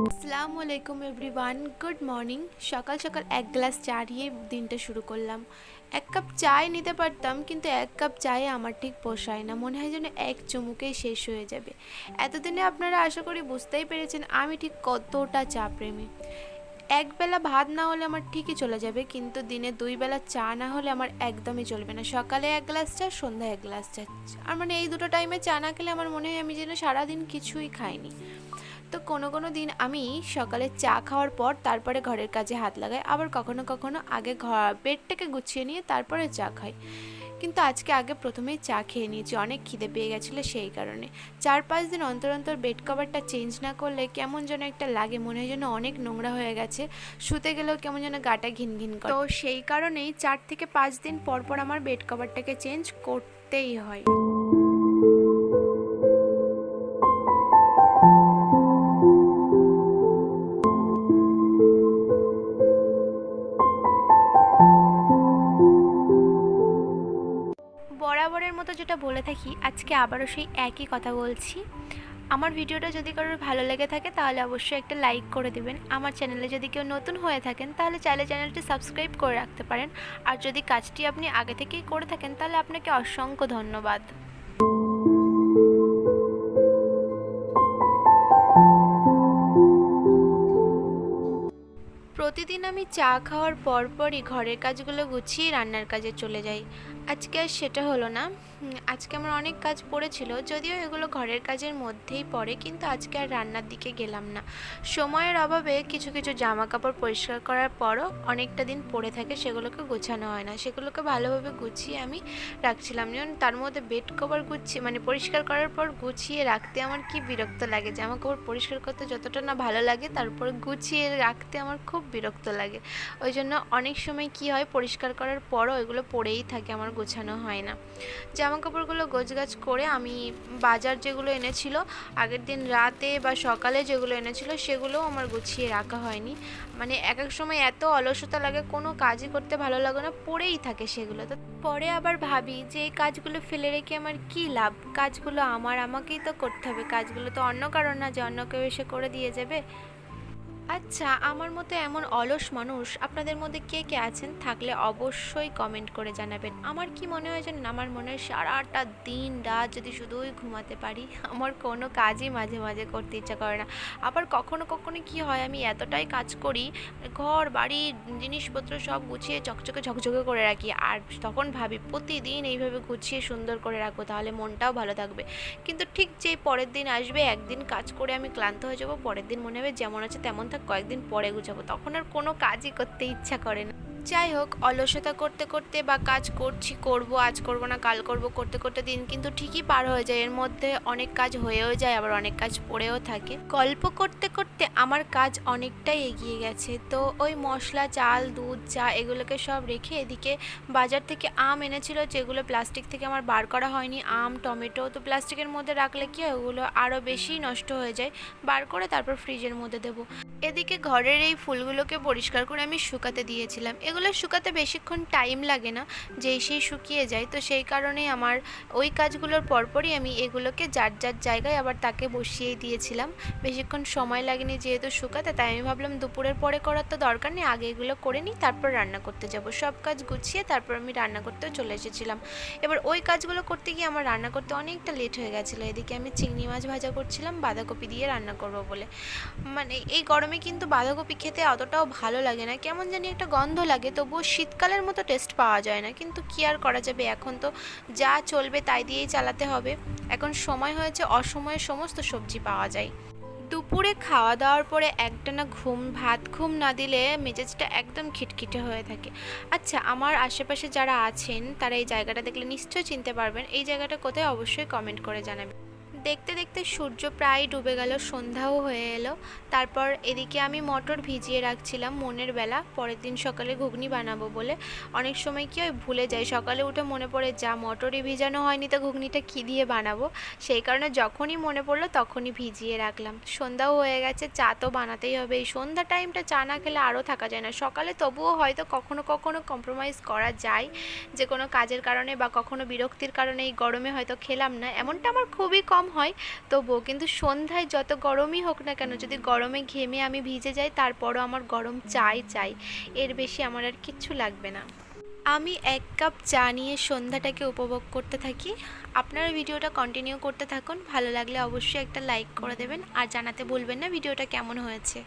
আসসালামু আলাইকুম everyone, good morning. সকাল সকাল এক গ্লাস চা দিয়ে দিনটা শুরু করলাম। এক কাপ চায় নিতে পারতাম, কিন্তু এক কাপ চায়ে আমার ঠিক পোষায় না, মনে হয় যেন এক চুমুকেই শেষ হয়ে যাবে। এতদিনে আপনারা আশা করি বুঝতেই পেরেছেন আমি ঠিক কতটা চা প্রেমী। একবেলা ভাত না হলে আমার ঠিকই চলে যাবে, কিন্তু দিনে 2 বেলা চা না হলে আমার একদমই চলবে না। সকালে এক গ্লাস চা, সন্ধ্যায় এক গ্লাস চা। আর মানে এই দুটো টাইমে চা না খেলে আমার মনে হয় আমি যেন সারাদিন কিছুই খাইনি। তো কোনো কোনো দিন আমি সকালে চা খাওয়ার পর তারপরে ঘরের কাজে হাত লাগাই, আবার কখনো কখনো আগে বেডটাকে গুছিয়ে নিয়ে তারপরে চা খাই। কিন্তু আজকে আগে প্রথমেই চা খেয়ে নিয়েছি, অনেক খিদে পেয়ে গেছিলো সেই কারণে। 4-5 দিন অন্তর অন্তর বেড কভারটা চেঞ্জ না করলে কেমন যেন একটা লাগে, মনে হয় যেন অনেক নোংরা হয়ে গেছে, শুতে গেলেও কেমন যেন গাটা ঘিন ঘিন করে। তো সেই কারণেই 4 থেকে 5 দিন পর পর আমার বেড কভারটাকে চেঞ্জ করতেই হয়। বরাবরের মতো যেটা বলে থাকি, আজকে আবারও সেই একই কথা বলছি। আমার ভিডিওটা যদি কারোর ভালো লেগে থাকে তাহলে অবশ্যই একটা লাইক করে দিবেন। আমার চ্যানেলে যদি কেউ নতুন হয়ে থাকেন তাহলে চাইলে চ্যানেলটি সাবস্ক্রাইব করে রাখতে পারেন। আর যদি কাজটি আপনি আগে থেকেই করে থাকেন তাহলে আপনাকে অসংখ্য ধন্যবাদ। প্রতিদিন আমি চা খাওয়ার পরপরই ঘরের কাজগুলো গুছিয়ে রান্নার কাজে চলে যাই। আজকে আর সেটা হলো না। আজকে আমার অনেক কাজ পড়েছিল, যদিও এগুলো ঘরের কাজের মধ্যেই পড়ে, কিন্তু আজকে আর রান্নার দিকে গেলাম না। সময়ের অভাবে কিছু কিছু জামা কাপড় পরিষ্কার করার পরও অনেকটা দিন পড়ে থাকে, সেগুলোকে গোছানো হয় না। সেগুলোকে ভালোভাবে গুছিয়ে আমি রাখছিলাম, যেমন তার মধ্যে বেড কভার গুছিয়ে মানে পরিষ্কার করার পর গুছিয়ে রাখতে আমার কি বিরক্ত লাগে। জামা কাপড় পরিষ্কার করতে যতটা না ভালো লাগে, তারপর গুছিয়ে রাখতে আমার খুব বিরক্ত লাগে। ওই জন্য অনেক সময় কি হয়, পরিষ্কার করার পরও এগুলো পড়েই থাকে, আমার গোছানো হয় না। জামা কাপড়গুলো গোছগাছ করে আমি বাজার যেগুলো এনেছিল আগের দিন রাতে বা সকালে যেগুলো এনেছিল সেগুলোও আমার গুছিয়ে রাখা হয়নি। মানে এক এক সময় এত অলসতা লাগে, কোনো কাজই করতে ভালো লাগে না, পড়েই থাকে সেগুলো। তো পরে আবার ভাবি যে এই কাজগুলো ফেলে রেখে আমার কি লাভ, কাজগুলো আমাকেই তো করতে হবে, কাজগুলো তো অন্য কারণ না যে অন্য কেউ এসে করে দিয়ে যাবে। আচ্ছা, আমার মতো এমন অলস মানুষ আপনাদের মধ্যে কে কে আছেন? থাকলে অবশ্যই কমেন্ট করে জানাবেন। আমার কি মনে হয় জানেন, আমার মনে হয় সারাটা দিন রাত যদি শুধুই ঘুমাতে পারি, আমার কোনো কাজই মাঝে মাঝে করতে ইচ্ছা করে না। আবার কখনো কখনো কি হয়, আমি এতটাই কাজ করি, ঘর বাড়ি জিনিসপত্র সব গুছিয়ে চকচকে ঝকঝকে করে রাখি, আর তখন ভাবি প্রতিদিন এইভাবে গুছিয়ে সুন্দর করে রাখবো, তাহলে মনটাও ভালো থাকবে। কিন্তু ঠিক যেই পরের দিন আসবে, একদিন কাজ করে আমি ক্লান্ত হয়ে যাব, পরের দিন মনে হবে যেমন আছে তেমন থাক, কয়েকদিন পরে গুছাবো, তখন আর কোনো কাজই করতে ইচ্ছা করে না। যাই হোক, অলসতা করতে করতে বা কাজ করছি করব, আজ করব না কাল করব করতে করতে দিন কিন্তু ঠিকই পার হয়ে যায়। এর মধ্যে অনেক কাজ হয়েও যায়, আবার অনেক কাজ পড়েও থাকে। গল্প করতে করতে আমার কাজ অনেকটাই এগিয়ে গেছে। তো ওই মশলা, চাল, দুধ, চা এগুলোকে সব রেখে এদিকে বাজার থেকে আম এনেছিল, যেগুলো প্লাস্টিক থেকে আমার বার করা হয়নি। আম, টমেটো তো প্লাস্টিকের মধ্যে রাখলে কি হয়, ওগুলো আরও বেশি নষ্ট হয়ে যায়। বার করে তারপর ফ্রিজের মধ্যে দেবো। এদিকে ঘরের এই ফুলগুলোকে পরিষ্কার করে আমি শুকাতে দিয়েছিলাম। এগুলো শুকাতে বেশিক্ষণ টাইম লাগে না, যেই সেই শুকিয়ে যায়। তো সেই কারণেই আমার ওই কাজগুলোর পরপরই আমি এগুলোকে যার যার জায়গায় আবার তাকে বসিয়েই দিয়েছিলাম। বেশিক্ষণ সময় লাগেনি যেহেতু শুকাতে, তাই আমি ভাবলাম দুপুরের পরে করার তো দরকার নেই, আগে এগুলো করে নিই, তারপর রান্না করতে যাব। সব কাজ গুছিয়ে তারপর আমি রান্না করতেও চলে এসেছিলাম। এবার ওই কাজগুলো করতে গিয়ে আমার রান্না করতে অনেকটা লেট হয়ে গেছিলো। এদিকে আমি চিংড়ি মাছ ভাজা করছিলাম বাঁধাকপি দিয়ে রান্না করবো বলে। মানে এই গরমে কিন্তু বাঁধাকপি খেতে অতটাও ভালো লাগে না, কেমন জানি একটা গন্ধ লাগে, তবুও শীতকালের মতো টেস্ট পাওয়া যায় না। কিন্তু কি আর করা যাবে, এখন তো যা চলবে তাই দিয়েই চালাতে হবে। এখন সময় হয়েছে অসময়ে সমস্ত সবজি পাওয়া যায়। দুপুরে খাওয়া দাওয়ার পরে একটানা ভাত ঘুম না দিলে মেজাজটা একদম খিটখিটে হয়ে থাকে। আচ্ছা, আমার আশেপাশে যারা আছেন তারা এই জায়গাটা দেখলে নিশ্চয়ই চিনতে পারবেন। এই জায়গাটা কোথায় অবশ্যই কমেন্ট করে জানাবেন। দেখতে দেখতে সূর্য প্রায় ডুবে গেল, সন্ধ্যাও হয়ে এলো। তারপর এদিকে আমি মটর ভিজিয়ে রাখছিলাম মনের বেলা, পরের দিন সকালে ঘুগনি বানাবো বলে। অনেক সময় কি হয়, ভুলে যাই, সকালে উঠে মনে পড়ে যা মটরই ভিজানো হয়নি, তো ঘুগনিটা কী দিয়ে বানাবো। সেই কারণে যখনই মনে পড়লো তখনই ভিজিয়ে রাখলাম। সন্ধ্যাও হয়ে গেছে, চা তো বানাতেই হবে। এই সন্ধ্যা টাইমটা চা না খেলে আরও থাকা যায় না। সকালে তবুও হয়তো কখনো কখনো কম্প্রোমাইজ করা যায়, যে কোনো কাজের কারণে বা কখনো বিরক্তির কারণে এই গরমে হয়তো খেলাম না, এমনটা আমার খুবই কম হয়, তবুও কিন্তু সন্ধ্যায় যত গরমই হোক না কেন, যদি গরমে ঘেমে আমি ভিজে যাই তারপরও আমার গরম চাই চাই, এর বেশি আমার আর কিচ্ছু লাগবে না। আমি 1 কাপ চা নিয়ে সন্ধ্যাটাকে উপভোগ করতে থাকি। আপনারা ভিডিওটা কন্টিনিউ করতে থাকুন। ভালো লাগলে অবশ্যই একটা লাইক করে দেবেন আর জানাতে ভুলবেন না ভিডিওটা কেমন হয়েছে।